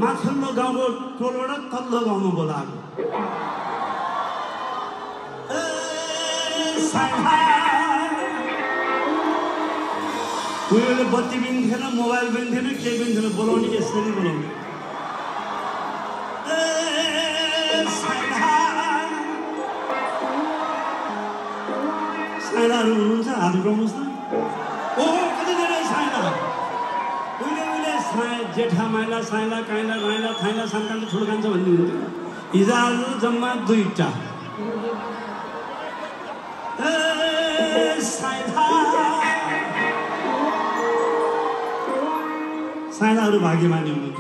माथिल्लो गाउँको टोलबाट तल्लो गाउँमा बोलाएको उयोले बत्ती पनि थिएन मोबाइल पनि थिएन केही पनि थिएन बोलाउने यसरी बोलाउने साइलाहरू हुनुहुन्छ हात उठाउनुहोस् न ओ कति धेरै साइला उहिले जेठा माइला साइला काइला राइला थाइला सानकाले ठुलो कान्छ भन्ने हुन्थ्यो हिजो आज जम्मा 2टा साइलाहरू भाग्यमानी हुनुहुन्छ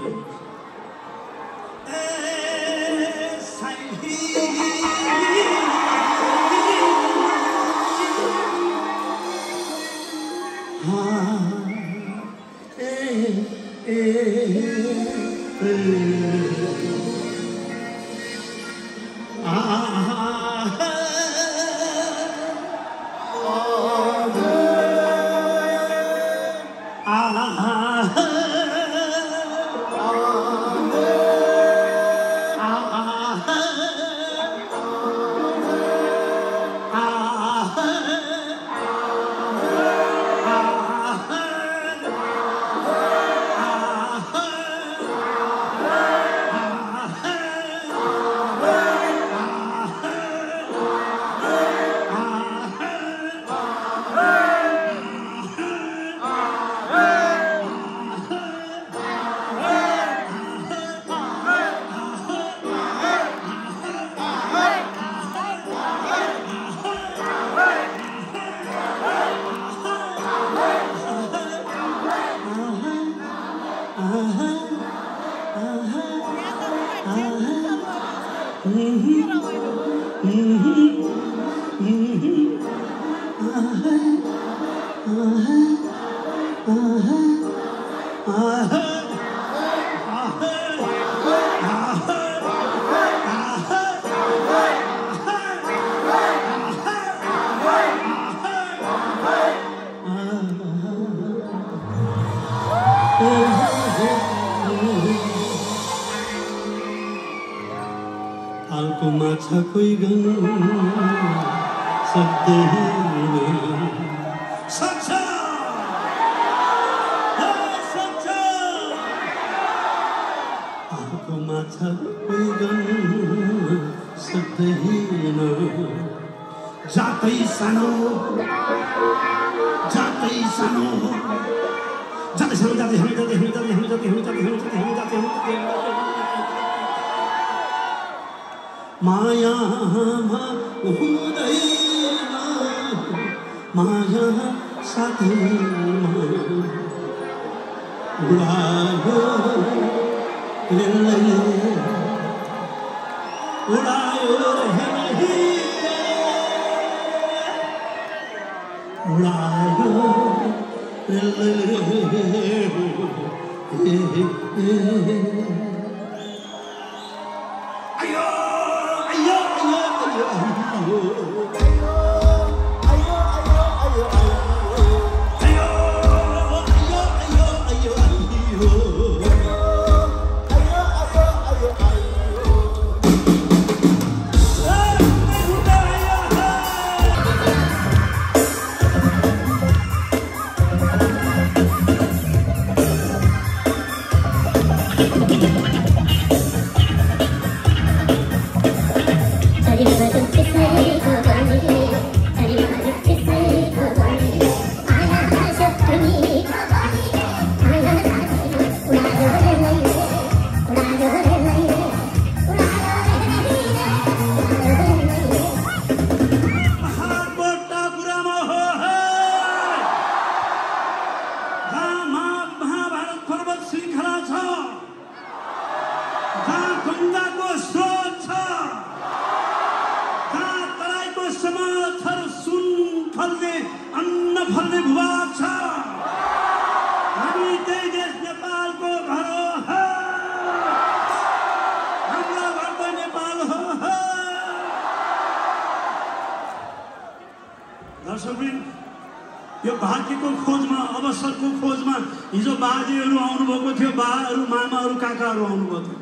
यो भाग्यको खोजमा, अवसरको खोजमा हिजो बाजेहरू आउनुभएको थियो, बाहरू, मामाहरू, काकाहरू आउनुभएको थियो।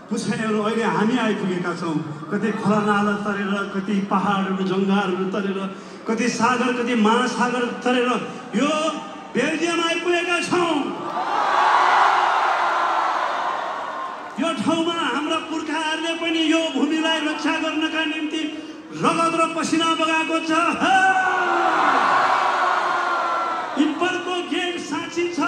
पुछाइहरू अहिले हामी आइपुगेका छौँ। कति खोलानाला तरेर, कति पहाडहरू, जङ्गलहरू तरेर, कति सागर, कति महासागर तरेर यो बेल्जियम आइपुगेका छौँ। यो ठाउँमा हाम्रा पुर्खाहरूले पनि यो भूमिलाई रक्षा गर्नका निम्ति रगत र पसिना बगाएको छ। पिपलको गेट साँची छ।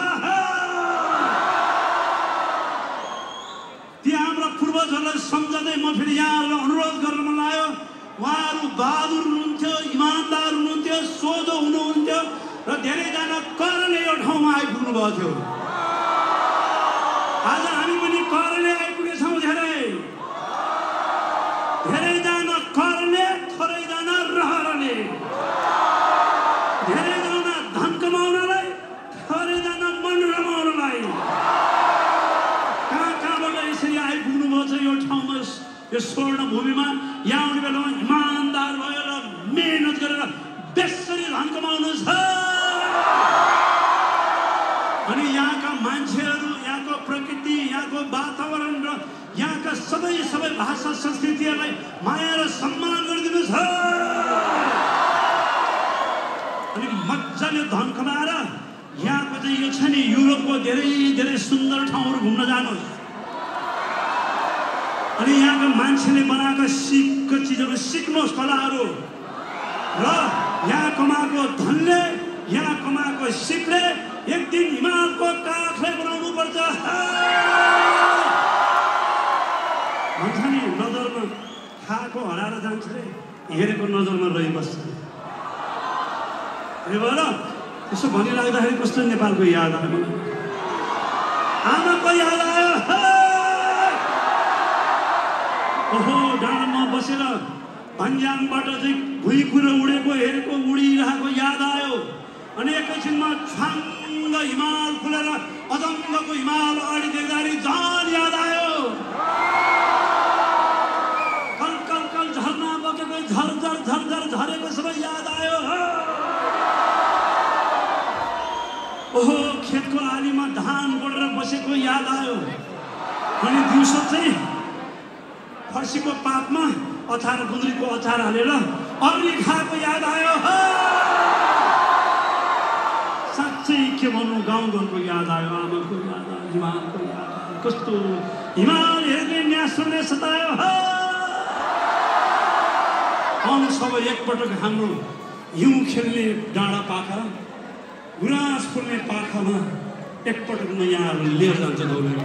ती हाम्रा पूर्वजहरूलाई सम्झँदै म फेरि यहाँहरूलाई अनुरोध गर्न मन लाग्यो। उहाँहरू बहादुर हुनुहुन्थ्यो, इमान्दार हुनुहुन्थ्यो, सोझो हुनुहुन्थ्यो र धेरैजना करले यो ठाउँमा आइपुग्नु भएको थियो। आज हामी पनि करले आइपुगेछौँ। धेरैजना करले, थोरैजना रहरले, धेरैजना धन कमाउनलाई, थोरैजना मन रमाउनलाई कहाँबाट यसरी आइपुग्नु भएको छ यो ठाउँमा, यो स्वर्ण भूमिमा। यहाँ आउने बेलामा इमान्दार भएर मेहनत गरेर बेसरी धन कमाउनु छ। अनि यहाँका मान्छेहरू, यहाँको प्रकृति, यहाँको वातावरण र यहाँका सबै भाषा संस्कृतिहरूलाई माया र सम्मान गरिदिनु छ। अनि मजाले धन कमाएर यहाँको चाहिँ यो छ नि युरोपको धेरै सुन्दर ठाउँहरू घुम्न जानुहोस्। अनि यहाँको मान्छेले बनाएका सिपका चिजहरू सिक्नुहोस्, कलाहरू। र यहाँ कमाएको धनले, यहाँ कमाएको सिपले एक दिन हिमालको काखलाई बनाउनु पर्छ। भन्छ नि नजरमा खाएको हराएर जान्छ रे, हेरेको नजरमा रहिबस्छ। त्यही भएर यसो भनिराख्दाखेरि कस्तो नेपालको याद आयो मलाई। आमाको याद आयो। ओहो, डाँडामा बसेर भन्ज्याङबाट चाहिँ भुइँकुर उडेको हेरेको, उडिरहेको याद आयो। अनि एकैछिनमा छाङ्ग हिमाल खुलेर अजङ्गको हिमाल अगाडि देख्दाखेरि झन् याद आयो। कल झर्ना बगेको, झरझर झरेको सबै याद आयो। ओहो, खेतको आलीमा धान गोडेर बसेको याद आयो। अनि दिउँसो चाहिँ फर्सीको पातमा अचार, गुन्द्रीको अचार हालेर अमृत खाएको याद आयो। साँच्चै के भन्नु, गाउँघरको याद आयो, आमाको याद आयो, हिमालको याद आयो। कस्तो हिमाल हेर्ने न्यासले सतायो। आउनु सबै एकपटक हाम्रो हिउँ खेल्ने डाँडा पाखा, गुराँस फुल्ने पाखामा एकपटक म यहाँहरू लिएर जान्छ दौडेर।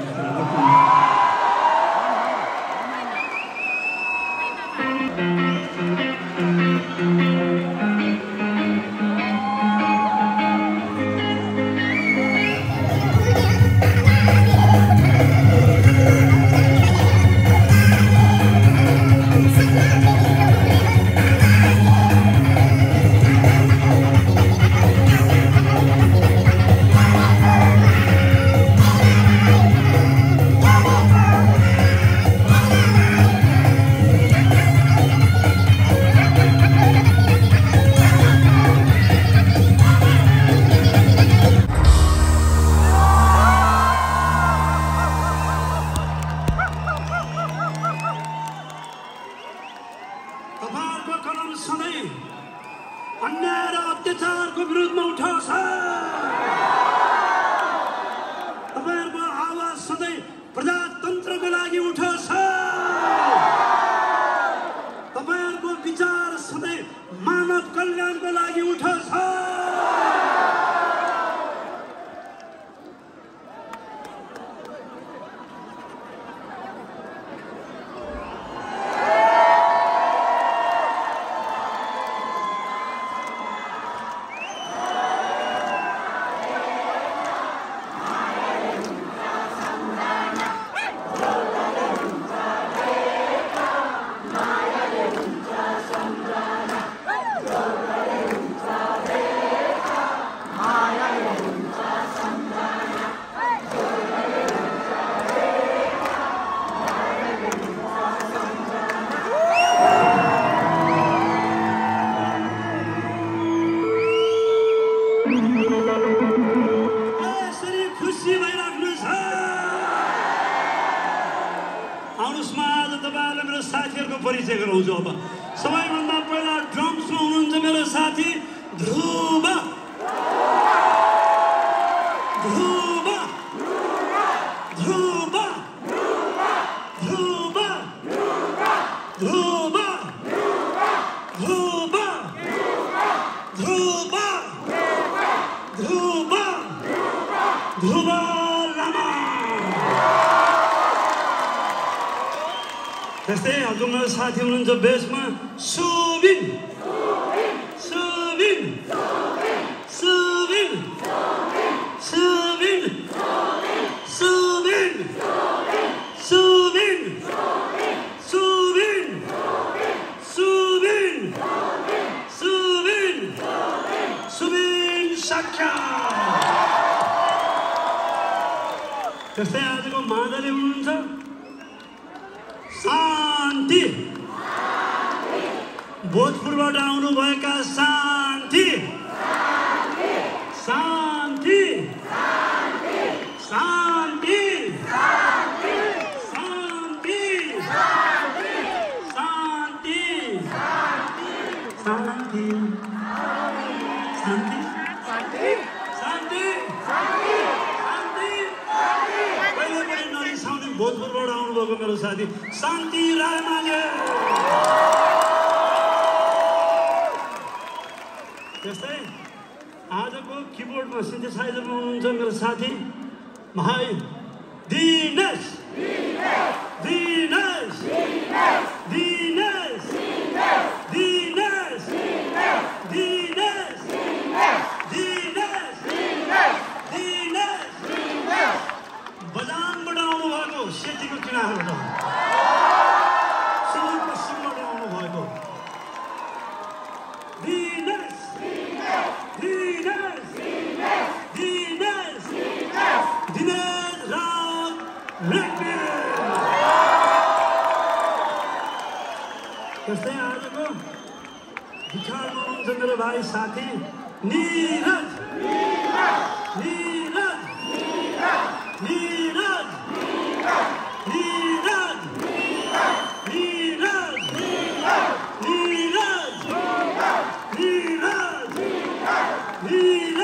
ड्रम्समा आज तपाईँहरूलाई मेरो साथीहरूको परिचय गराउँछु। अब सबैभन्दा पहिला ड्रम्समा हुनुहुन्छ मेरो साथी ध्रुव। ध्रुव ध्रुव ध्रुव ध्रुव ध्रुव ध्रुव ध्रुव ध्रुव लामा। त्यस्तै हजुर मेरो साथी हुनुहुन्छ बेसमा सुबिन। सुबिन सुबिन सुबिन सुबिन सुबिन सुबिन सुबिन सुबिन सुबिन साख्या। त्यस्तै आजको मादले हुनुहुन्छ शान्ति। भोजपुरबाट आउनुभएका शान्ति। शान्ति शान्ति शान्ति शान्ति शान्ति शान्ति शान्ति शान्ति पहिले पनि नरिसाउने भोजपुरबाट आउनुभएको मेरो साथी शान्ति रायमाझी। त्यस्तै आजको किबोर्डमा सिन्थेसाइजरमा हुनुहुन्छ मेरो साथी भाइ दिनेश। दिनेश दिनेश दिनेश दिनेश दिनेश दिनेश बजाङबाट आउनुभएको सेतीको किनारबाट सुदूरपश्चिमबाट आउनुभएको दिनेश दिनेश दिनेश दिनेश राज रेड्डी। त्यस्तै आजको बिचारमा हुनुहुन्छ मेरो भाइ साथी निरज। निरज निरज निरज निरज निरज निरज निरज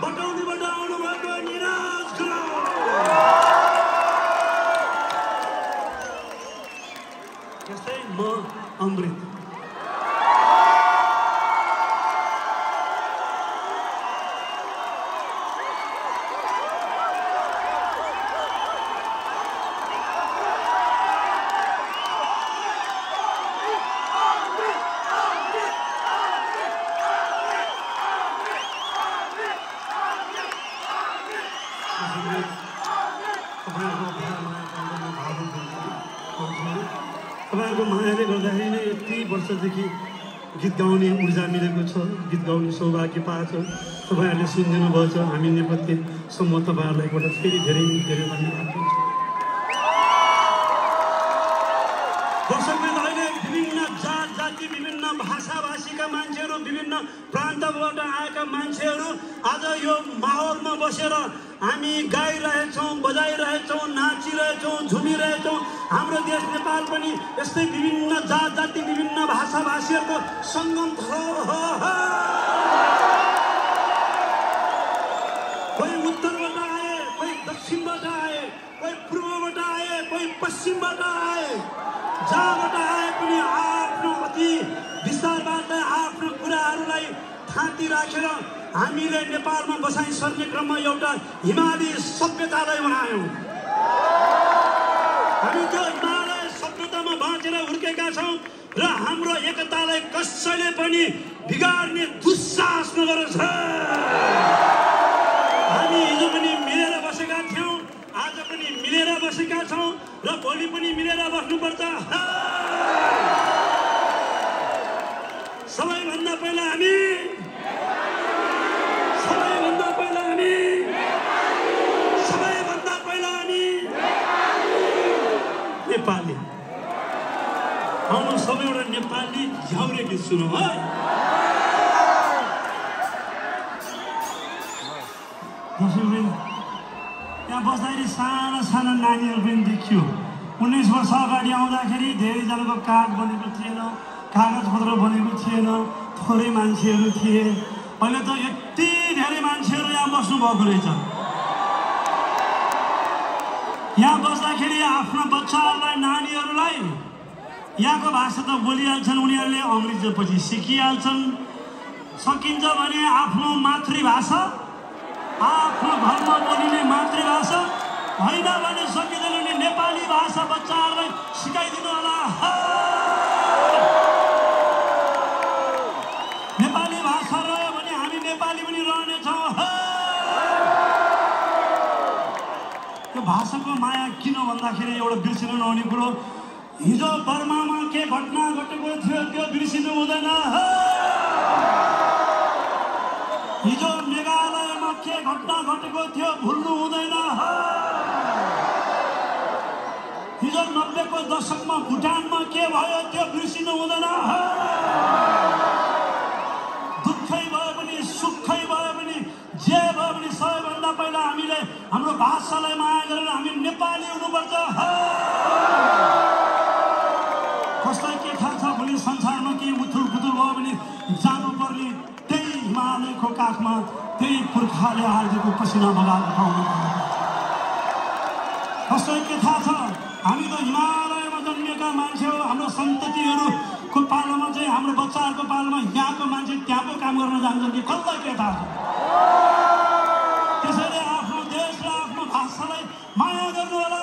बटौलीबाट आउनुभएको निरज गुरुङ। त्यस्तै म अमृत। तपाईँहरूको मायाले गर्दाखेरि नै यति वर्षदेखि गीत गाउने ऊर्जा मिलेको छ, गीत गाउने सौभाग्य पाएको छ। तपाईँहरूले सुनिदिनु भएको छ। हामी नेपथ्यसम्म तपाईँहरूलाई एकपल्ट फेरि धेरै धेरै धन्यवाद दिन्छु। दर्शकवृन्द, अहिले विभिन्न जात जाति विभिन्न भाषाभाषीका मान्छेहरू विभिन्न प्रान्तबाट आएका मान्छेहरू आज यो माहौलमा बसेर हामी गाइरहेछौँ, बजाइरहेछौँ, नाचिरहेछौँ, झुमिरहेछौँ। हाम्रो देश नेपाल पनि यस्तै विभिन्न जात जाति विभिन्न भाषाभाषीहरूको सङ्गम थलो हो। कोही उत्तरबाट आए, कोही दक्षिणबाट आए, कोही पूर्वबाट आए, कोही पश्चिमबाट आए। जहाँबाट आए पनि आफ्नो अति विस्तारबाट आफ्नो कुराहरूलाई थाँती राखेर हामीले नेपालमा बसाइ सर्ने क्रममा एउटा हिमाली सभ्यतालाई बनायौँ। हामी त्यो हिमालय सभ्यतामा बाँचेर हुर्केका छौँ र हाम्रो एकतालाई कसैले पनि बिगार्ने दुस्साहस नगरोस्। हामी हिजो पनि मिलेर बसेका थियौँ, आज पनि मिलेर बसेका छौँ र भोलि पनि मिलेर बस्नुपर्छ। सबैभन्दा पहिला हामी नेपाली। आउनु सबै एउटा नेपाली झ्याउरे गीत सुनौँ है। त्यहाँ बस्दाखेरि साना साना नानीहरू पनि देखियो। 19 वर्ष अगाडि आउँदाखेरि धेरैजनाको कार्ड बनेको थिएन, कागजपत्र बनेको थिएन, थोरै मान्छेहरू थिए। अहिले त यति धेरै मान्छेहरू यहाँ बस्नुभएको रहेछ। यहाँ बस्दाखेरि आफ्ना बच्चाहरूलाई, नानीहरूलाई यहाँको भाषा त बोलिहाल्छन्, उनीहरूले अङ्ग्रेजीपछि सिकिहाल्छन्। सकिन्छ भने आफ्नो मातृभाषा, आफ्नो घरमा बोलिने मातृभाषा, होइन भने सकिँदैन भने नेपाली भाषा बच्चाहरूलाई सिकाइदिनु होला। नेपाली भाषा रह्यो भने हामी नेपाली पनि रहनेछौँ। त्यो भाषाको माया किन भन्दाखेरि एउटा बिर्सिनु नहुने कुरो, हिजो बर्मामा के घटना घटेको थियो त्यो बिर्सिनु हुँदैन। हिजो मेघालयमा के घटना घटेको थियो भुल्नु हुँदैन। हिजो 90 को दशकमा भुटानमा के भयो त्यो बिर्सिनु हुँदैन। दुःखै भयो पनि सुखै भयो पनि जे भयो पनि सबैभन्दा पहिला हामीले हाम्रो भाषालाई माया गरेर हामी नेपाली हुनुपर्छ। कसलाई के थाहा छ भोलि संसारमा केही उथुलपुथुल भयो भने जानुपर्ने त्यही हिमालयको काखमा, त्यही पुर्खाले हालिदिएको पसिना बगाएको ठाउँमा। कसलाई के थाहा छ हामी त हिमालयमा जन्मिएका मान्छे हो। हाम्रो सन्ततिहरूको पालामा चाहिँ, हाम्रो बच्चाहरूको पालामा यहाँको मान्छे त्यहाँको काम गर्न जान्छन् कि कसलाई के थाहा छ। त्यसैले आफ्नो देश र आफ्नो भाषालाई माया गर्नु होला।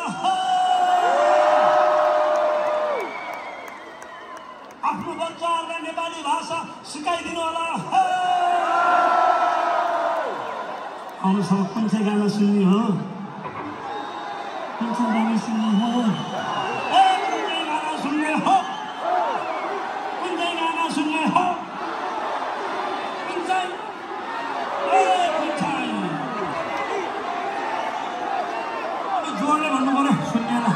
आफ्नो बच्चाहरूलाई नेपाली भाषा सिकाइदिनु होला। आउनुसँग कुन चाहिँ गाना सुन्ने हो? कुन चाहिँ गाना सुन्ने हो? कुन चाहिँ गाना सुन्ने हो? कुन चाहिँ गाना सुन्ने हो? कुन चाहिँ? कुन चाहिँ? जोडले भन्नु पर्यो, सुन्नेला।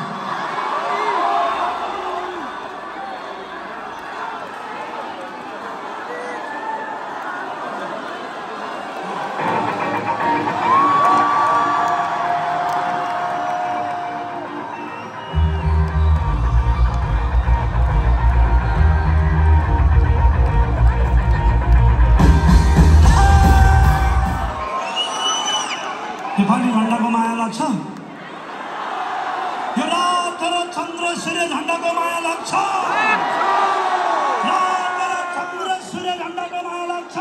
नेपाली झन्डाको माया लाग्छ? यो रात र चन्द्र सूर्य झन्डाको माया लाग्छ? रात र चन्द्र सूर्य झन्डाको माया लाग्छ?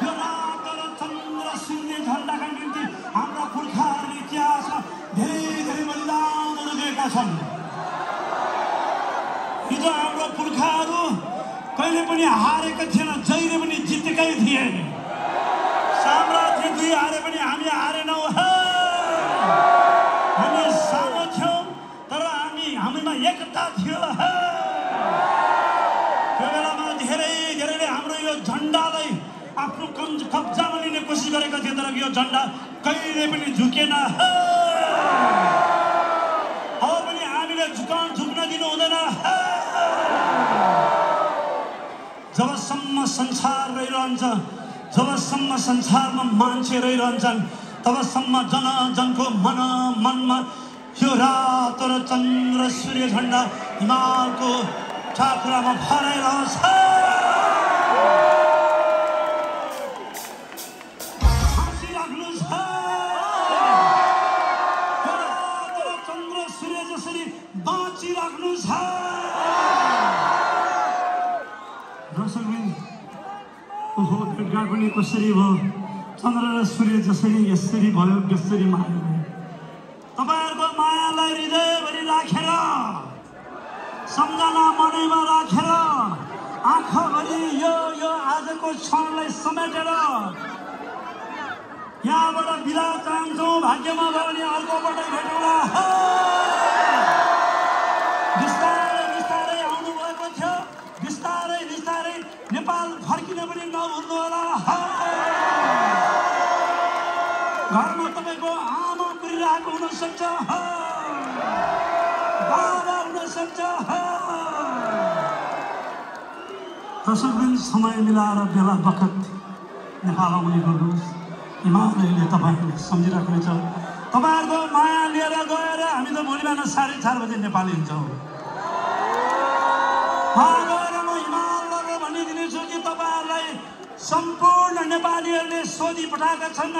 यो रात र चन्द्र सूर्य झन्डाका निम्ति हाम्रा पुर्खाहरूले इतिहासमा धेरै बलिदानहरू दिएका छन्। हिजो हाम्रो पुर्खाहरू कहिले पनि हारेका थिएन, जहिले पनि जितेकै थिए। साम्राज्य दुई हारे पनि हामी हारेनौँ। हामी सानो थियौँ तर हामीमा एकता थियो। त्यो बेलामा धेरैले हाम्रो यो झन्डालाई आफ्नो कब्जामा लिने कोसिस गरेका थिए, तर यो झन्डा कहिले पनि झुकेन। अब पनि हामीले झुक्न दिनु हुँदैन। जबसम्म संसार रहिरहन्छ, जबसम्म संसारमा मान्छे रहिरहन्छन्, तबसम्म जनजनको मनमा यो रात र चन्द्र सूर्य झन्डा हिमालको टाकुरामा फहराइरहन्छ। हाँसिराख्नुहोस्। यो रात र चन्द्र सूर्य जसरी बाँचिराख्नुहोस्। ओहो, भेटघाट पनि कसरी भयो? चन्द्र र सूर्य जसरी यसरी भयो, यसरी माया भयो। तपाईँहरूको मायालाई हृदयभरि राखेर, सम्झना मनैमा राखेर, आँखाभरि यो आजको क्षणलाई समेटेर यहाँबाट बिदा चाहन्छौँ। भाग्यमा भयो भने अर्कोबाट भेटौँला। बिस्तारै आउनुभएको थियो, बिस्तारै नेपाल फर्किन पनि नभुल्नु होला। घरमा तपाईँको आमा पुरिरहेको हुनसक्छ, बाबा हुनसक्छ। दर्शकवृन्द, समय मिलाएर बेला बखत नेपाल आउने गर्नुहोस्। हिमालयले तपाईँहरूले सम्झिराख्नेछ। तपाईँहरूको माया लिएर गएर हामी त भोलि बिहान 4:30 बजे नेपाली हुन्छौँ। गएर म हिमालयले भनिदिनेछु कि तपाईँहरूलाई सम्पूर्ण नेपालीहरूले सोधी पठाएका छन्।